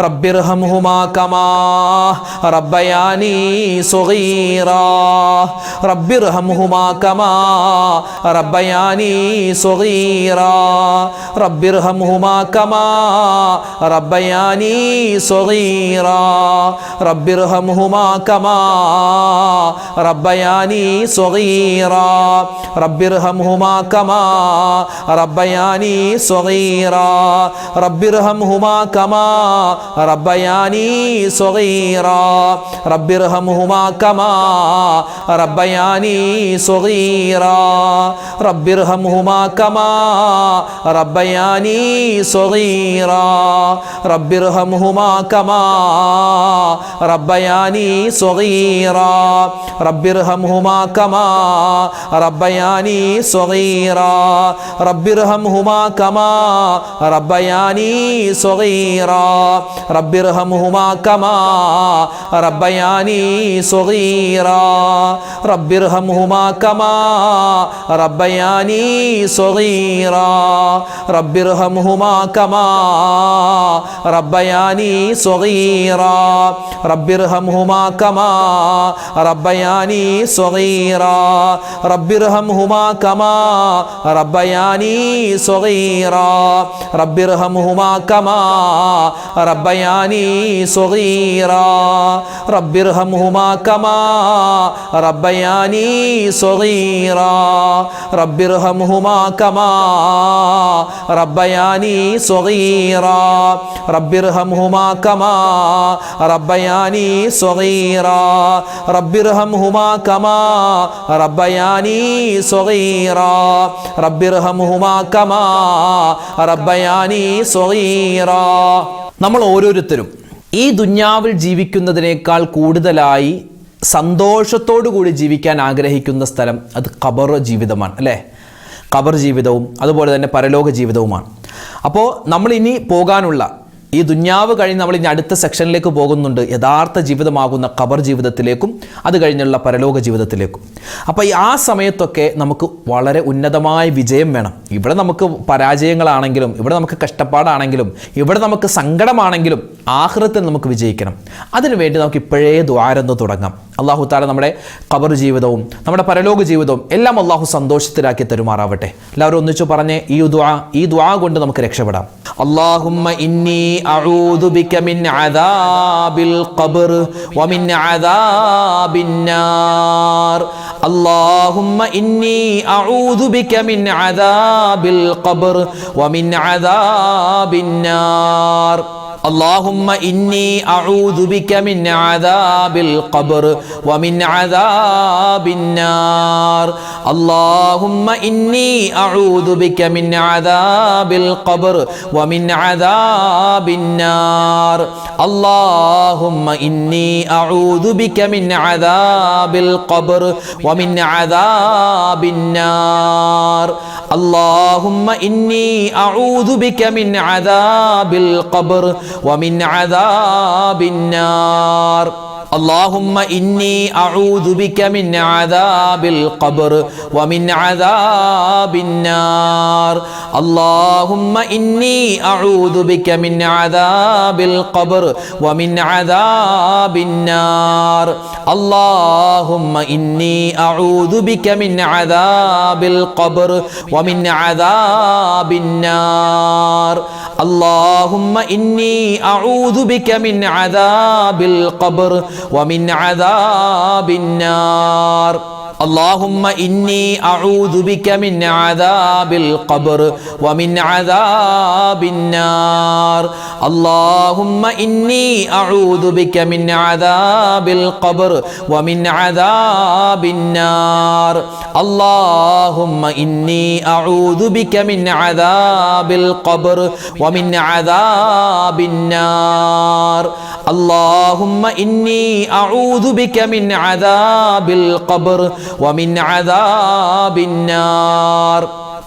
റബ്ബിർഹംഹുമാ കമാ റബ്ബയാനി സഗീറാ. റബ്ബിർഹംഹുമാ കമാ റബ്ബയാനി സഗീറാ. റബ്ബിർഹംഹുമാ കമാ റബ്ബയാനി സഗീറാ. റബ്ബിർഹംഹുമാ കമാ റബ്ബയാനി സഗീറാ. റബ്ബിർഹംഹുമാ കമാ റബ്ബയാനി സഗീറാ. റബ്ബിർഹംഹുമാ കമാ റബ്ബയാനി സഗീറാ. റബ്ബിർഹംഹുമാ കമാ റബ്ബയാനി സഗീറാ. റബ്ബിർഹംഹുമാ കമാ റബ്ബയാനി സഗീറാ. റബ്ബിർഹംഹുമാ കമാ റബ്ബയാനി സഗീറാ. റബ്ബിർഹംഹുമാ കമാ റബ്ബയാനി സഗീറാ. റബ്ബിർഹംഹുമാ കമാ റബ്ബയാനി സഗീറാ. റബ്ബിർഹംഹുമാ കമാ റബ്ബയാനി സ്വഗീറാ റബ്ബിർഹംഹുമാ കമാ റബ്ബയാനി സ്വഗീറാ റബ്ബിർഹംഹുമാ കമാ റബ്ബയാനി സ്വഗീറാ റബ്ബിർഹംഹുമാ കമാ റബ്ബയാനി സ്വഗീറാ റബ്ബിർഹംഹുമാ കമാ റബ്ബയാനി സ്വഗീറാ റബ്ബിർഹംഹുമാ കമാ റബ്ബയാനി സ്വഗീറാ റബ്ബിർഹംഹുമാ കമാ റബ്ബയാനി സ്വഗീറാ റബ്ബിർഹംഹുമാ കമാ റബ്ബയാനി സ്വഗീറാ റബ്ബിർഹംഹുമാ കമാ റബ്ബയാനി സ്വഗീറാ റബ്ബിർഹംഹുമാ കമാ റബ്ബയാനി സ്വഗീറാ റബ്ബിർഹംഹുമാ കമാ റബ്ബയാനി സ്വഗീറാ. നമ്മൾ ഓരോരുത്തരും ഈ ദുന്യാവിൽ ജീവിക്കുന്നതിനേക്കാൾ കൂടുതലായി സന്തോഷത്തോടു കൂടി ജീവിക്കാൻ ആഗ്രഹിക്കുന്ന സ്ഥലം അത് ഖബർ ജീവിതമാണ്, അല്ലേ? ഖബർ ജീവിതവും അതുപോലെ തന്നെ പരലോക ജീവിതവുമാണ്. അപ്പോൾ നമ്മൾ ഇനി പോകാനുള്ള ഈ ദുന്യാവ് കഴിഞ്ഞ് നമ്മൾ ഇനി അടുത്ത സെക്ഷനിലേക്ക് പോകുന്നുണ്ട്, യഥാർത്ഥ ജീവിതമാകുന്ന ഖബർ ജീവിതത്തിലേക്കും അത് കഴിഞ്ഞുള്ള പരലോക ജീവിതത്തിലേക്കും. അപ്പോൾ ആ സമയത്തൊക്കെ നമുക്ക് വളരെ ഉന്നതമായ വിജയം വേണം. ഇവിടെ നമുക്ക് പരാജയങ്ങളാണെങ്കിലും, ഇവിടെ നമുക്ക് കഷ്ടപ്പാടാണെങ്കിലും, ഇവിടെ നമുക്ക് സങ്കടമാണെങ്കിലും ആഖിറത്തിൽ നമുക്ക് വിജയിക്കണം. അതിനുവേണ്ടി നമുക്ക് ഇപ്പോഴേ ദ്വാരന്ന് തുടങ്ങാം. അള്ളാഹു താല നമ്മുടെ ഖബർ ജീവിതവും നമ്മുടെ പരലോക ജീവിതവും എല്ലാം അള്ളാഹു സന്തോഷത്തിലാക്കി തരുമാറാവട്ടെ. എല്ലാവരും ഒന്നിച്ചു പറഞ്ഞേ ഈ ദുആ കൊണ്ട് നമുക്ക് രക്ഷപ്പെടാം. അല്ലാഹുമ്മ ഇന്നി അഊദു ബിക മിൻ അദാബിൽ ഖബർ വമിൻ അദാബിൻ നാർ. അല്ലാഹുമ്മ ഇന്നി അഊദു ബിക മിൻ അദാബിൽ ഖബർ വമിൻ അദാബിൻ നാർ. اللهم إني أعوذ بك من عذاب القبر ومن عذاب النار. اللهم إني أعوذ بك من عذاب القبر ومن عذاب النار. اللهم إني أعوذ بك من عذاب القبر ومن عذاب النار. اللهم إني أعوذ بك من عذاب القبر ومن عذاب النار. اللهم إني أعوذ بك من عذاب القبر ومن عذاب النار. اللهم إني أعوذ بك من عذاب القبر ومن عذاب النار. اللهم إني أعوذ بك من عذاب القبر ومن عذاب النار. اللهم إني أعوذ بك من عذاب القبر ومن عذاب النار. اللهم إني أعوذ بك من عذاب القبر ومن عذاب النار. اللهم إني أعوذ بك من عذاب القبر ومن عذاب النار. اللهم إني أعوذ بك من عذاب القبر ومن عذاب النار. اللهم إني أعوذ بك من عذاب القبر ومن عذاب النار.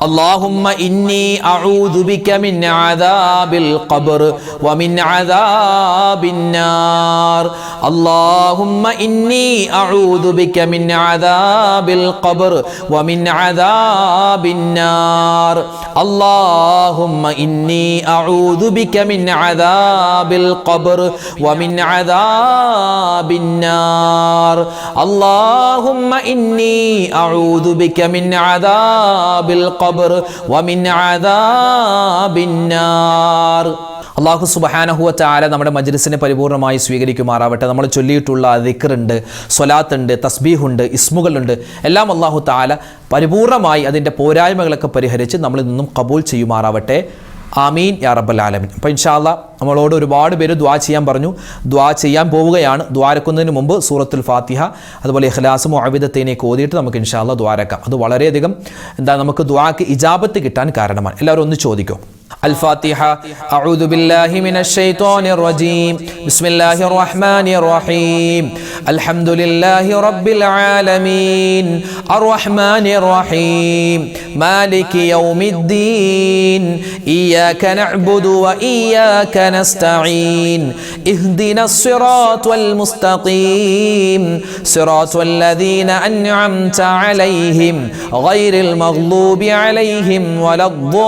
اللهم إني أعوذ بك من عذاب القبر ومن عذاب النار. اللهم إني أعوذ بك من عذاب القبر ومن عذاب النار. اللهم إني أعوذ بك من عذاب القبر ومن عذاب النار. اللهم إني أعوذ بك من عذاب القبر ومن عذاب النار. അള്ളാഹു സുബ്ഹാനഹു വ തആല നമ്മുടെ മജ്ലിസിനെ പരിപൂർണമായി സ്വീകരിക്കുമാറാവട്ടെ. നമ്മൾ ചൊല്ലിയിട്ടുള്ള ദിക്റുണ്ട്, സ്വലാത്തുണ്ട്, തസ്ബീഹുണ്ട്, ഇസ്മുകളുണ്ട്, എല്ലാം അള്ളാഹു തആല പരിപൂർണമായി അതിൻ്റെ പോരായ്മകളൊക്കെ പരിഹരിച്ച് നമ്മളിൽ നിന്നും ഖബൂൽ ചെയ്യുമാറാവട്ടെ. ആമീൻ യാ റബ്ബൽ ആലമീൻ. അപ്പോൾ ഇൻഷാ അല്ലാഹ് നമ്മളോട് ഒരുപാട് പേര് ദുആ ചെയ്യാൻ പറഞ്ഞു. ദുആ ചെയ്യാൻ പോവുകയാണ്. ദുആരക്കുന്നതിന് മുമ്പ് സൂറത്തുൽ ഫാത്തിഹ അതുപോലെ ഇഖ്ലാസും മുഅവ്വിദത്തൈനൊക്കെ ഓതിയിട്ട് നമുക്ക് ഇൻഷാ അല്ലാഹ് ദുആരക്കാം. അത് വളരെയധികം നമുക്ക് ദുആക്ക് ഇജാബത്ത് കിട്ടാൻ കാരണമാണ്. എല്ലാവരും ഒന്ന് ചോദിക്കും. الفاتحة. أعوذ بالله من الشيطان الرجيم. بسم الله الرحمن الرحيم. അൽഹംദുലില്ലാഹി റബ്ബിൽ ആലമീൻ അർറഹ്മാനിർ റഹീം മാലികി യൗമിദ്ദീൻ ഇയ്യാക നഅ്ബുദു വ ഇയ്യാക നസ്തഈൻ ഇഹ്ദിനസ് സിറാത്തൽ മുസ്തഖീം സിറാത്തൽ ലദീന അൻഅംത അലൈഹിം ഗൈറിൽ മഗ്ദൂബി അലൈഹിം വലദ്ദാല്ലീൻ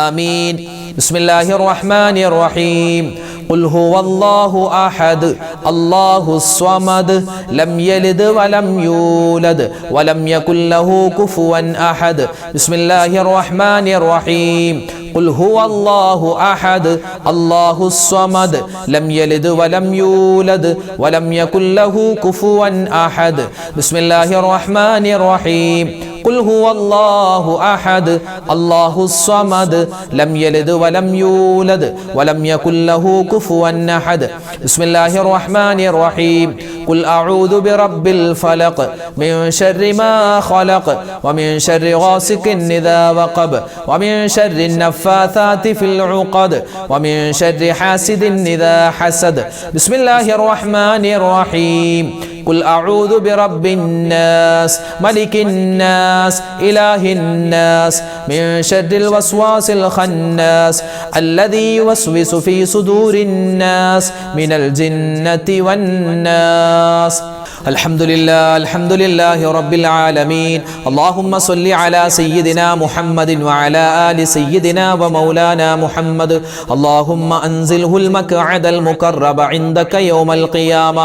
ആമീൻ. ബിസ്മില്ലാഹിർ റഹ്മാനിർ റഹീം. ഖുൽ ഹുവല്ലാഹു അഹദ് അല്ലാഹുസ് സ്വമദ് ലം യലിദ് വലം യൂലദ് വലം യകുൽ ലഹു കുഫുവൻ അഹദ്. ബിസ്മില്ലാഹിർ റഹ്മാനിർ റഹീം. ഖുൽ ഹുവല്ലാഹു അഹദ് അല്ലാഹുസ് സ്വമദ് ലം യലിദ് വലം യൂലദ് വലം യകുൽ ലഹു കുഫുവൻ അഹദ്. ബിസ്മില്ലാഹിർ റഹ്മാനിർ റഹീം. ഖുൽ ഹുവല്ലാഹു അഹദ് അല്ലാഹുസ് സ്വമദ് ലം യലിദ് വലം യൂലദ് വലം യകുൽ ലഹു കുഫുവൻ അഹദ്. ബിസ്മില്ലാഹിർ റഹ്മാനിർ റഹീം. ഖുൽ അഊദു ബിറബ്ബിൽ ഫലഖ് മിൻ ശർരി മാ ഖലഖ് വമിൻ ശർരി ഗാസിഖിൻ ഇദാ വഖബ് വമിൻ ശർരി നഫ്ഫാഥാതി ഫിൽ ഉഖദ് വമിൻ ശർരി ഹാസിദിൻ ഇദാ ഹസദ്. ബിസ്മില്ലാഹിർ റഹ്മാനിർ റഹീം. ഖുൽ അഊദു ബിറബ്ബിൻ നാസ് മലിക്കിൻ നാസ് ഇലാഹിൻ നാസ് മിൻ ശർരിൽ വസ്വാസിൽ ഖന്നാസ് അല്ലദീ യുവസ്വിസു ഫീ സുദൂരിൻ നാസ് മിനൽ ജിന്നതി വൻ നാസ്. അൽഹംദുലില്ലാഹി റബ്ബിൽ ആലമീൻ. അല്ലാഹുമ്മ സ്വല്ലി അലാ സയ്യിദിനാ മുഹമ്മദിൻ വഅലാ ആലി സയ്യിദിനാ വമൗലാനാ മുഹമ്മദ്. അല്ലാഹുമ്മ അൻസിൽഹുൽ മഖ്അദൽ മുഖറബ ഇൻദക യൗമൽ ഖിയാമ.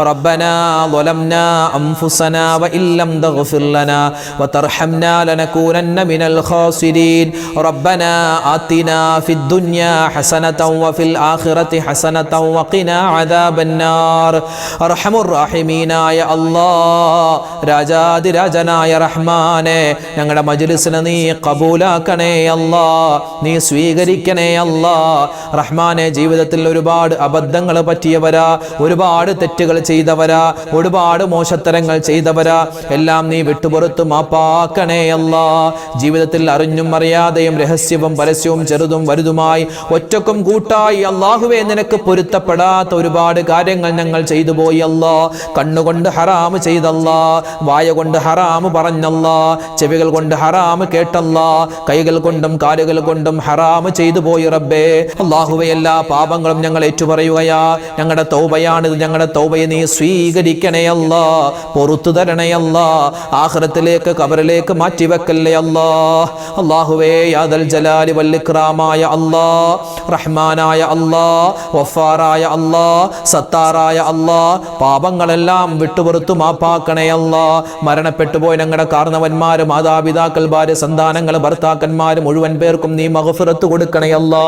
റബ്ബനാ ളലംനാ അൻഫുസനാ വഇല്ലം തഗ്ഫിർ ലനാ വതർഹംനാ ലനകൂനന്ന മിനൽ ഖാസിരീൻ. റബ്ബനാ ആതിനാ ഫിദ് ദുനിയാ ഹസനതൻ വഫിൽ ആഖിറതി ഹസനതൻ വഖിനാ അദാബന്നാർ. അർഹമുർ റഹീമീൻ രാജാതിരാജനായ റഹ്മാനെ, ഞങ്ങളുടെ മജ്ലിസിനെ നീ കബൂലാക്കണേ അല്ലാ, നീ സ്വീകരിക്കണേ അല്ലാ. റഹ്മാനെ, ജീവിതത്തിൽ ഒരുപാട് അബദ്ധങ്ങൾ പറ്റിയവരാ, ഒരുപാട് തെറ്റുകൾ ചെയ്തവരാ, ഒരുപാട് മോശത്തരങ്ങൾ ചെയ്തവരാ, എല്ലാം നീ വിട്ടുപുറത്ത് മാപ്പാക്കണേ അല്ലാ. ജീവിതത്തിൽ അറിഞ്ഞും അറിയാതെയും രഹസ്യവും പരസ്യവും ചെറുതും വലുതുമായി ഒറ്റക്കും കൂട്ടായി അല്ലാഹുവേ നിനക്ക് പൊരുത്തപ്പെടാത്ത ഒരുപാട് കാര്യങ്ങൾ ഞങ്ങൾ ചെയ്തു പോയി അല്ലാ. കണ്ണുകൊണ്ട് ഹറാമ് ചെയ്തല്ലാ, വായ കൊണ്ട് ഹറാമ് പറഞ്ഞല്ലാ, ചെവികൾ കൊണ്ട് ഹറാമ് കേട്ടല്ലാ, കൈകൾ കൊണ്ടും കാലുകൾ കൊണ്ടും ഹറാമ് ചെയ്തു പോയി റബ്ബേ. അല്ലാഹുവേ, എല്ലാ പാപങ്ങളും ഞങ്ങൾ ഏറ്റുപറയുകയാ. ഞങ്ങളുടെ തൗബയാണിത്, ഞങ്ങളുടെ തൗബയെ നീ സ്വീകരിക്കണേ അല്ലാ, പൊറുത്തു തരണേ അല്ലാ, ആഖിറത്തിലേക്ക് ഖബറിലേക്ക് മാറ്റിവെക്കല്ലേ അല്ലാ. അല്ലാഹുവേ, യാദൽ ജലാലി വൽ ഇക്റാമായ അല്ലാ, റഹ്മാനായ അല്ലാ, വഫാറായ അല്ലാ, സത്താറായ അല്ലാ, പാപങ്ങളെല്ലാം വിട്ടുപുറത്തു മാപ്പാക്കണേ അല്ലാ. മരണപ്പെട്ടു പോയി ഞങ്ങളുടെ കാരണവന്മാര്, മാതാപിതാക്കൾ, ഭാര്യ, സന്താനങ്ങൾ, ഭർത്താക്കന്മാര് മുഴുവൻ പേർക്കും നീ മഗ്ഫിറത്ത് കൊടുക്കണേ അല്ലാ,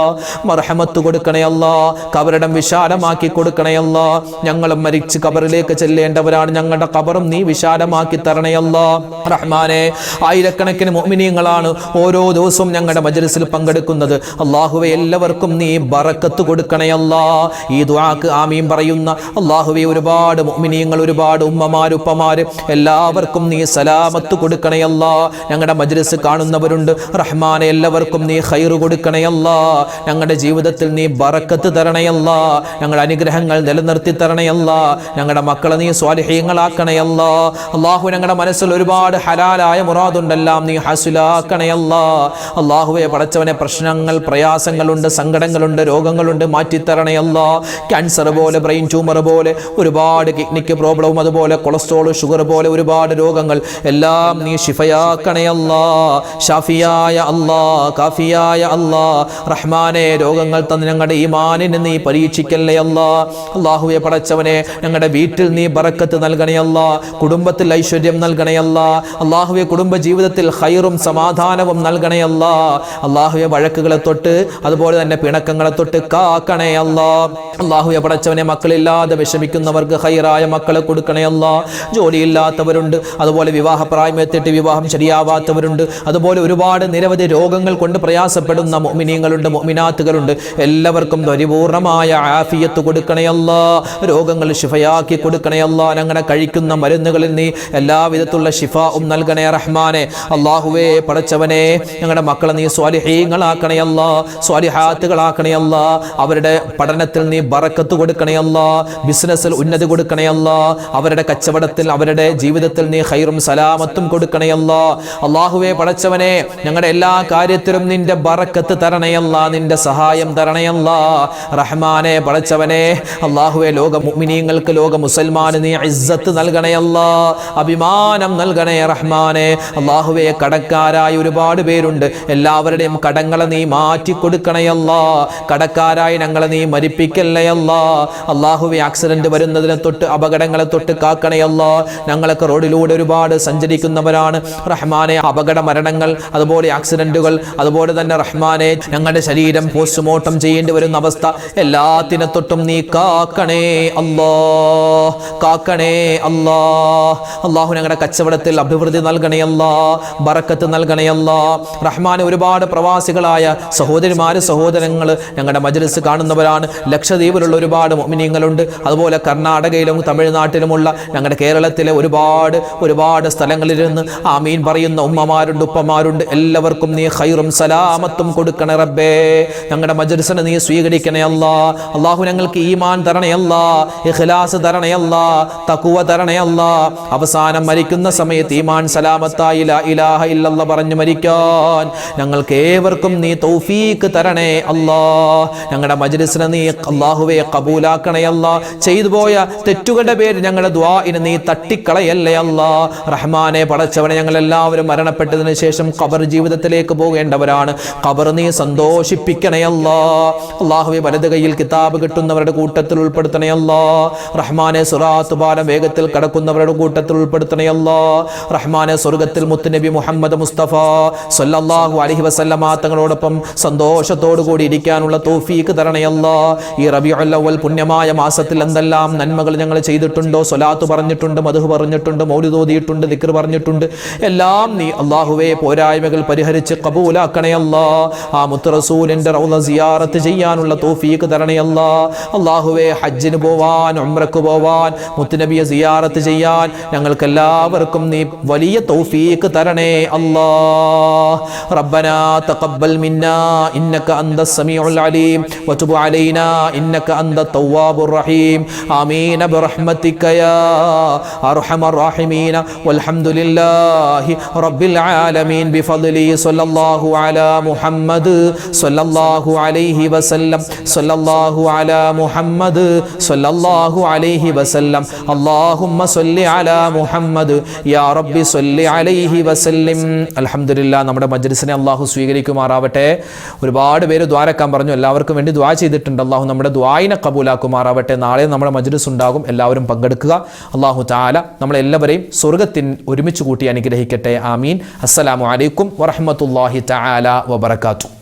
മർഹമത്ത് കൊടുക്കണേ അല്ലാ, ഖബറിടം വിശാലമാക്കി കൊടുക്കണേ അല്ലാ. ഞങ്ങളും മരിച്ച് ഖബറിലേക്ക് ചെല്ലേണ്ടവരാണ്, ഞങ്ങളുടെ ഖബറും നീ വിശാലമാക്കി തരണേ അല്ലാ. റഹ്മാനെ, ആയിരക്കണക്കിന് മുഅ്മിനീങ്ങളാണ് ഓരോ ദിവസവും ഞങ്ങളുടെ മജ്ലിസിൽ പങ്കെടുക്കുന്നത്. അല്ലാഹുവേ, എല്ലാവർക്കും നീ ബറക്കത്ത് കൊടുക്കണേ അല്ലാ. ഈ ദുആക്ക് ആമീൻ പറയുന്ന അല്ലാഹുവേ, ഒരുപാട് മുഅ്മിനീങ്ങൾ, ഒരുപാട് ഉമ്മമാര്, ഉപ്പമാര്, എല്ലാവർക്കും നീ സലാമത്ത് കൊടുക്കണേ അല്ലാ. ഞങ്ങളുടെ മജ്ലിസ് കാണുന്നവരുണ്ട് റഹ്മാനെ, എല്ലാവർക്കും നീ ഖൈർ കൊടുക്കണേ അല്ലാ. ഞങ്ങളുടെ ജീവിതത്തിൽ നീ ബറക്കത്ത് തരണേ അല്ലാ, ഞങ്ങളുടെ അനുഗ്രഹങ്ങൾ നിലനിർത്തി തരണേ അല്ലാ. ഞങ്ങളുടെ മക്കളെ നീ സ്വാലിഹീങ്ങളാക്കണേ അല്ലാ. അല്ലാഹു, ഞങ്ങളുടെ മനസ്സിൽ ഒരുപാട് ഹലാലായ മുറാദുണ്ടെല്ലാം നീ ഹസുലാക്കണേ അല്ലാ. അല്ലാഹുവേ, പടച്ചവനെ, പ്രശ്നങ്ങൾ, പ്രയാസങ്ങളുണ്ട്, സങ്കടങ്ങളുണ്ട്, രോഗങ്ങളുണ്ട്, മാറ്റിത്തരണേ അല്ലാ. ക്യാൻസർ പോലെ, ബ്രെയിൻ ട്യൂമർ പോലെ, ഒരുപാട് കിഡ്നിക്ക് പ്രോബ്ലവും, അതുപോലെ കൊളസ്ട്രോൾ, ഷുഗർ പോലെ ഒരുപാട് രോഗങ്ങൾ എല്ലാം നീ ശിഫയാക്കണേ അല്ലാ. ഷാഫിയായ അല്ലാ, കാഫിയായ അല്ലാ, റഹ്മാനെ, രോഗങ്ങൾ തന്ന് ഞങ്ങളുടെ ഈമാനിനെ നീ പരീക്ഷിക്കല്ലേ അല്ലാ. അല്ലാഹുവേ, പടച്ചവനെ, ഞങ്ങളുടെ വീട്ടിൽ നീ ബറക്കത്ത് നൽകണേ അല്ലാ, കുടുംബത്തിൽ ഐശ്വര്യം നൽകണേ അല്ലാ. അല്ലാഹുവേ, കുടുംബ ജീവിതത്തിൽ ഖൈറും സമാധാനവും നൽകണേ അല്ലാ. അല്ലാഹുവേ, വഴക്കുകളെ തൊട്ട് അതുപോലെ തന്നെ പിണക്കങ്ങളെ തൊട്ട് കാക്കണേ അല്ലാ. അല്ലാഹുവേ, പടച്ചവനെ, മക്കളില്ലാതെ വിഷമിക്കുന്നവർക്ക് ഖൈറായ മക്കളെ കൊടുക്കണേ കൊടുക്കണേ അല്ലാ. ജോലിയില്ലാത്തവരുണ്ട്, അതുപോലെ വിവാഹപ്രായമെത്തിയിട്ട് വിവാഹം ശരിയാവാത്തവരുണ്ട്, അതുപോലെ ഒരുപാട് നിരവധി രോഗങ്ങൾ കൊണ്ട് പ്രയാസപ്പെടുന്ന മുഅ്മിനീങ്ങളുണ്ട്, മുഅ്മിനാത്തുകളുണ്ട്. എല്ലാവർക്കും പരിപൂർണമായ ആഫിയത്ത് കൊടുക്കണേ അല്ലാ. രോഗങ്ങൾ ശിഫയാക്കി കൊടുക്കണേ അല്ലാ. ഞങ്ങളുടെ കഴിക്കുന്ന മരുന്നുകളിൽ നീ എല്ലാവിധത്തിലുള്ള ശിഫാവും നൽകണേ റഹ്മാനെ. അല്ലാഹുവേ പടച്ചവനെ, ഞങ്ങളുടെ മക്കളെ നീ സ്വാലിഹീങ്ങളാക്കണേ അല്ലാ, സ്വാലിഹാത്തുകളാക്കണേ അല്ലാ. അവരുടെ പഠനത്തിൽ നീ ബറക്കത്ത് കൊടുക്കണേ അല്ലാ, ബിസിനസ്സിൽ ഉന്നതി കൊടുക്കണേ അല്ലാ, അവരുടെ കച്ചവടത്തിൽ അവരുടെ ജീവിതത്തിൽ നീ ഖൈറും സലാമത്തും കൊടുക്കണേ അല്ലാ. അല്ലാഹുവേ പടച്ചവനെ, ഞങ്ങളുടെ എല്ലാ കാര്യത്തിലും നിന്റെ ബറക്കത്ത് തരണേ അല്ലാ, നിന്റെ സഹായം തരണേ അല്ലാ റഹ്മാനെ പടച്ചവനെ. അല്ലാഹുവേ ലോക മുഅ്മിനീങ്ങൾക്ക്, ലോക മുസൽമാന് നീ ഇസ്സത്ത് നൽകണേ അല്ലാ, അഭിമാനം നൽകണേ റഹ്മാനെ. അല്ലാഹുവേ കടക്കാരായ ഒരുപാട് പേരുണ്ട്, എല്ലാവരുടെയും കടങ്ങളെ നീ മാറ്റി കൊടുക്കണേ അല്ലാ. കടക്കാരായി ഞങ്ങളെ നീ മരിപ്പിക്കല്ലേ അല്ലാ. അല്ലാഹുവേ ആക്സിഡന്റ് വരുന്നതിനെ തൊട്ട്, അപകടങ്ങളെ തൊട്ട് കാക്കണേ അല്ലാ. ഞങ്ങളൊക്കെ റോഡിലൂടെ ഒരുപാട് സഞ്ചരിക്കുന്നവരാണ് റഹ്മാനെ. അപകട മരണങ്ങൾ, അതുപോലെ ആക്സിഡന്റുകൾ, അതുപോലെ തന്നെ റഹ്മാനെ ഞങ്ങളുടെ ശരീരം പോസ്റ്റ്മോർട്ടം ചെയ്യേണ്ടി വരുന്ന അവസ്ഥ, എല്ലാത്തിനെ തൊട്ടും നീ കാക്കണേ അല്ലാ, കാക്കണേ അല്ലാ. അല്ലാഹു ഞങ്ങളുടെ കച്ചവടത്തിൽ അഭിവൃദ്ധി നൽകണേ അല്ലാ, ബറക്കത്ത് നൽകണേ അല്ലാ റഹ്മാനെ. ഒരുപാട് പ്രവാസികളായ സഹോദരിമാര്, സഹോദരങ്ങൾ ഞങ്ങളുടെ മജ്ലിസ് കാണുന്നവരാണ്. ലക്ഷദ്വീപിലുള്ള ഒരുപാട് മുഅ്മിനീങ്ങളുണ്ട്, അതുപോലെ കർണാടകയിലും തമിഴ്നാട്ടിലുമുള്ള ഞങ്ങളുടെ കേരളത്തിലെ ഒരുപാട് സ്ഥലങ്ങളിലിരുന്ന് ആമീൻ പറയുന്ന ഉമ്മമാരുണ്ട്, ഉപ്പമാരുണ്ട്. എല്ലാവർക്കും നീ ഖൈറും സലാമത്തും കൊടുക്കണേ റബ്ബേ. ഞങ്ങളുടെ മജ്ലിസിനെ നീ സ്വീകരിക്കണേ അല്ലാ. അല്ലാഹു ഞങ്ങൾക്ക് ഈമാൻ തരണേ അല്ലാ, ഇഖ്ലാസ് തരണേ അല്ലാ, തഖ്വ തരണേ അല്ലാ. അവസാനം മരിക്കുന്ന സമയത്ത് ഈമാൻ സലാമത്തായി ലാ ഇലാഹ ഇല്ലല്ലാഹ് പറഞ്ഞു മരിക്കാൻ ഞങ്ങൾക്ക് ഏവർക്കും നീ തൗഫീഖ് തരണേ അല്ലാ. ഞങ്ങളുടെ മജ്ലിസിനെ നീ അല്ലാഹുവേ ഖബൂലാക്കണേ അല്ലാ. ചെയ്തു പോയ തെറ്റുകളുടെ പേര് ഞങ്ങളുടെ ദുആഇനെ നീ തട്ടിക്കളയല്ലേ അല്ലാ റഹ്മാനെ പടച്ചവനെ. ഞങ്ങളെല്ലാവരും മരണപ്പെട്ടതിന് ശേഷം ഖബർ ജീവിതത്തിലേക്ക് പോകേണ്ടവരാണ്. ഖബർ നീ സന്തോഷിപ്പിക്കണേ അല്ലാ. അല്ലാഹുവേ വലത് കയ്യിൽ കിതാബ് കിട്ടുന്നവരുടെ കൂട്ടത്തിൽ ഉൾപ്പെടുത്തണേ അല്ലാ റഹ്മാനെ. സിറാത്ത് പാലം വേഗത്തിൽ കടക്കുന്നവരുടെ കൂട്ടത്തിൽ ഉൾപ്പെടുത്തണേ അല്ലാ റഹ്മാനെ. സ്വർഗ്ഗത്തിൽ മുത്തുനബി മുഹമ്മദ് മുസ്തഫ സല്ലല്ലാഹു അലൈഹി വസല്ലമ തങ്ങളോടൊപ്പം സന്തോഷത്തോടു കൂടി ഇരിക്കാനുള്ള തൗഫീഖ് തരണേ അല്ലാ. ഈ റബീഉൽ അവ്വൽ പുണ്യമായ മാസത്തിൽ എന്തെല്ലാം നന്മകൾ ഞങ്ങൾ ചെയ്തിട്ടുണ്ടോ, സ്വലാത്ത് പറഞ്ഞിട്ടുണ്ട്, മദ്ഹ് പറഞ്ഞിട്ടുണ്ട്, മൗലിദ് ഓതിയിട്ടുണ്ട്, ദിക്ർ പറഞ്ഞിട്ടുണ്ട്, എല്ലാം നീ അല്ലാഹുവേ പോരായ്മകൾ പരിഹരിച്ച് ഖബൂലാക്കണേ അല്ലാ. ആ മുത്ത് റസൂലിന്റെ റൗള സിയാറത്ത് ചെയ്യാനുള്ള തൗഫീഖ് തരണേ അല്ലാ. അല്ലാഹുവേ ഹജ്ജിന് പോവാൻ, ഉംറക്ക് പോവാൻ, മുത്തുനബിയെ സിയാറത്ത് ചെയ്യാൻ ഞങ്ങൾക്ക് എല്ലാവർക്കും നീ വലിയ തൗഫീഖ് തരണേ അല്ലാ. റബ്ബനാ തഖബ്ബൽ മിന്നാ ഇന്നക അന്തസ് സമീഉൽ അലീം വതുബ് അലൈനാ ഇന്നക അന്തത് തവ്വാബുർ റഹീം. ആമീൻ ബിറഹ്മതിക യാ അർഹമർ റഹീമീൻ. വൽഹംദുലില്ലാഹി റബ്ബിൽ ആലമീൻ ബിഫദ്ലി സ്വല്ലല്ലാഹു അലാ മുഹമ്മദ് സ്വല്ലല്ലാഹു അലൈഹി വസല്ലം. സ്വല്ലല്ലാഹു അലാ മുഹമ്മദ് സ്വല്ലല്ലാഹു അലൈഹി വസല്ലം. അല്ലാഹുമ്മ സ്വല്ലി അലാ മുഹമ്മദ് യാ റബ്ബി സ്വല്ലി അലൈഹി വസല്ലം. അൽഹംദുലില്ലാ, നമ്മുടെ മജ്ലിസിനെ അല്ലാഹു സ്വീകരിക്കുമാറാവട്ടെ. ഒരുപാട് പേര് ദ്വാരക്കാൻ പറഞ്ഞു, എല്ലാവർക്കും വേണ്ടി ദ്വാ ചെയ്തിട്ടുണ്ട്. അല്ലാഹു നമ്മുടെ ദ്വായിനെ കബൂലാക്കുമാറാവട്ടെ. നാളെ നമ്മുടെ മജ്ലിസ് ഉണ്ടാകും, എല്ലാവരും പങ്കെടുക്കുക. അല്ലാഹു തആല നമ്മളെല്ലാവരെയും സ്വർഗ്ഗത്തിൽ ഒരുമിച്ച് കൂട്ടി അനുഗ്രഹിക്കട്ടെ. ആമീൻ. അസ്സലാമു അലൈക്കും വറഹ്മത്തുള്ളാഹി തആല വബറകാതുഹു.